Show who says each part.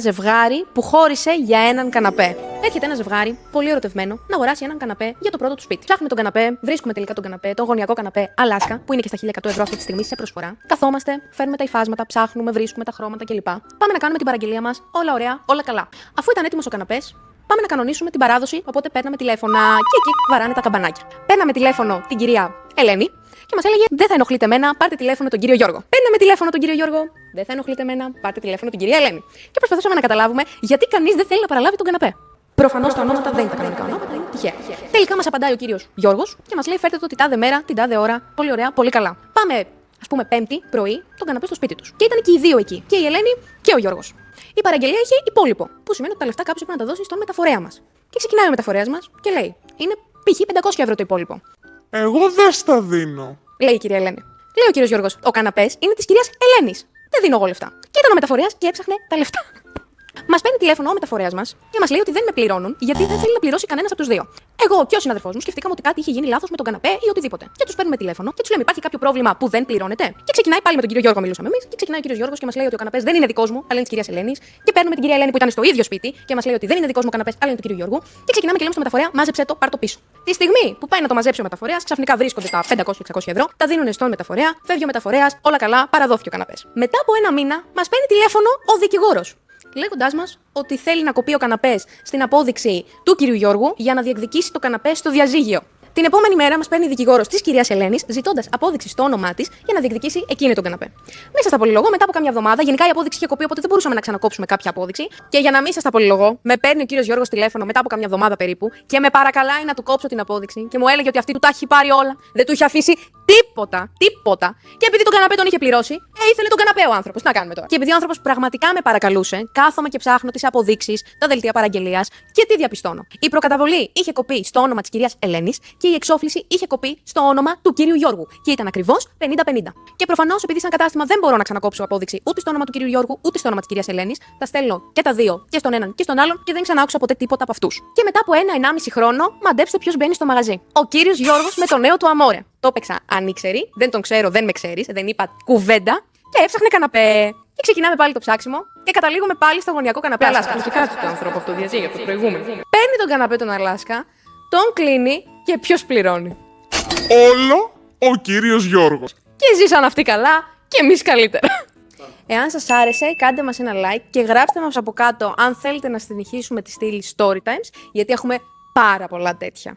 Speaker 1: Ζευγάρι που χώρισε για έναν καναπέ. Έρχεται ένα ζευγάρι, πολύ ερωτευμένο, να αγοράσει έναν καναπέ για το πρώτο του σπίτι. Ψάχνουμε τον καναπέ, βρίσκουμε τελικά τον καναπέ, το γωνιακό καναπέ Αλάσκα, που είναι και στα 1.100 ευρώ αυτή τη στιγμή σε προσφορά. Καθόμαστε, φέρνουμε τα υφάσματα, ψάχνουμε, βρίσκουμε τα χρώματα κλπ. Πάμε να κάνουμε την παραγγελία μας, όλα ωραία, όλα καλά. Αφού ήταν έτοιμος ο καναπές, πάμε να κανονίσουμε την παράδοση, οπότε παίρναμε τηλέφωνα και εκεί βαράνε τα καμπανάκια. Παίρναμε τηλέφωνο την κυρία Ελένη και μας έλεγε: Δεν θα ενοχλείτε εμένα, πάρτε τηλέφωνο τον κύριο Γιώργο. Παίρναμε τηλέφωνο τον κύριο Γιώργο, δεν θα ενοχλείτε εμένα, πάρτε τηλέφωνο την κυρία Ελένη. Και προσπαθούσαμε να καταλάβουμε γιατί κανείς δεν θέλει να παραλάβει τον καναπέ. Προφανώς τα ονόματα δεν είναι τα κανονικά ονόματα, είναι τυχαία. Τελικά μας απαντάει ο κύριος Γιώργος και μας λέει: Φέρτε το την τάδε μέρα, την τάδε ώρα. Πολύ ωραία, πολύ καλά. Πάμε, ας πούμε, Πέμπτη πρωί, τον καναπέ στο σπίτι τους. Και ήταν και οι δύο εκεί, και η Ελένη και ο Γιώργος. Η παραγγελία είχε υπόλοιπο, που σημαίνει ότι τα λεφτά κάποιος πρέπει να τα δώσει στον μεταφορέα μας. Και ξεκινάει ο μεταφορέας μας και λέει: Είναι π.χ. 500 ευρώ το υπόλοιπο.
Speaker 2: Εγώ δεν στα δίνω.
Speaker 1: Λέει η κυρία Ελένη. Λέει ο κύριος Γιώργος: Ο καναπές είναι της κυρίας Ελένης. Δεν δίνω εγώ λεφτά. Και ήταν ο μεταφορέας και έψαχνε τα λεφτά. Μας παίρνει τηλέφωνο ο μεταφορέας μας και μας λέει ότι δεν με πληρώνουν γιατί δεν θέλει να πληρώσει κανένας από τους δύο. Εγώ και ο συναδελφός μου σκεφτήκαμε ότι κάτι είχε γίνει λάθος με τον καναπέ ή οτιδήποτε. Και τους παίρνουμε τηλέφωνο και τους λέμε: Υπάρχει κάποιο πρόβλημα που δεν πληρώνεται. Και ξεκινάει πάλι με τον κύριο Γιώργο, μιλούσαμε εμείς. Και ξεκινάει ο κύριος Γιώργος και μας λέει ότι ο καναπές δεν είναι δικός μου, αλλά είναι της κυρίας Ελένης. Και παίρνουμε την κυρία Ελένη που ήταν στο ίδιο σπίτι και μας λέει ότι δεν είναι δικός μου καναπές, αλλά είναι του κύριου Γιώργου. Και ξεκινάμε και λέμε στο μεταφορέα: Μάζεψε το, πάρ το πίσω. Τη στιγμή που πάει να το μαζέψει ο μεταφορέας, ξαφνικά βρίσκονται τα 500-600 ευρώ, τα δίνουν στον μεταφορέα, φεύγει ο μεταφορέας, όλα καλά, παραδόθηκε ο καναπές. Μετά από ένα μήνα μας παίρνει τηλέφωνο ο δικηγόρος, λέγοντάς μας ότι θέλει να κοπεί ο καναπές στην απόδειξη του κυρίου Γιώργου για να διεκδικήσει το καναπέ στο διαζύγιο. Την επόμενη μέρα μας παίρνει δικηγόρος της κυρίας Ελένης, ζητώντας απόδειξη στο όνομά της για να διεκδικήσει εκείνη τον καναπέ. Μέσα στα πολυλογώ, μετά από κάμια εβδομάδα, γενικά η απόδειξη είχε κοπεί, οπότε δεν μπορούσαμε να ξανακόψουμε κάποια απόδειξη. Και για να μην σας τα πολυλογώ, με παίρνει ο κύριος Γιώργος τηλέφωνο μετά από κάμια εβδομάδα περίπου και με παρακαλάει να του κόψω την απόδειξη και μου έλεγε ότι αυτή του τα έχει πάρει όλα, δεν του είχε αφήσει τίποτα. Και επειδή τον καναπέ τον είχε πληρώσει, ήθελε τον καναπέ ο άνθρωπος. Να κάνουμε τώρα. Και επειδή ο άνθρωπος πραγματικά με παρακαλούσε, κάθομαι και ψάχνω τις αποδείξεις, τα δελτία παραγγελίας και τι διαπιστώνω. Η προκαταβολή είχε κοπεί στο όνομα της κυρίας Ελένης και η εξόφληση είχε κοπεί στο όνομα του κυρίου Γιώργου. Και ήταν ακριβώς 50-50. Και προφανώς, επειδή σαν κατάστημα δεν μπορώ να ξανακόψω απόδειξη ούτε στο όνομα του κυρίου Γιώργου ούτε στο όνομα της κυρίας Ελένης, τα στέλνω και τα δύο και στον έναν και στον άλλον και δεν ξανάκουσα ποτέ τίποτα από αυτούς. Και μετά από 1-1,5 χρόνο, μαντέψτε ποιος μπαίνει στο μαγαζί. Ο κύριος Γιώργος με το νέο του αμόρε. Το έπαιξα ανήξερη, δεν τον ξέρω, δεν με ξέρεις, δεν είπα κουβέντα και έψαχνε καναπέ. Και ξεκινάμε πάλι το ψάξιμο και καταλήγουμε πάλι στο γωνιακό καναπέ Αλάσκα. Και κάτσε το άνθρωπο από το διαζύγιο, από το προηγούμενο. Παίρνει τον καναπέ τον Αλάσκα, τον κλείνει και ποιος πληρώνει?
Speaker 2: Όλο ο κύριος Γιώργος.
Speaker 1: Και ζήσαν αυτοί καλά και εμείς καλύτερα. Εάν σας άρεσε, κάντε μας ένα like και γράψτε μας από κάτω αν θέλετε να συνεχίσουμε τη στήλη Storytimes, γιατί έχουμε πάρα πολλά τέτοια.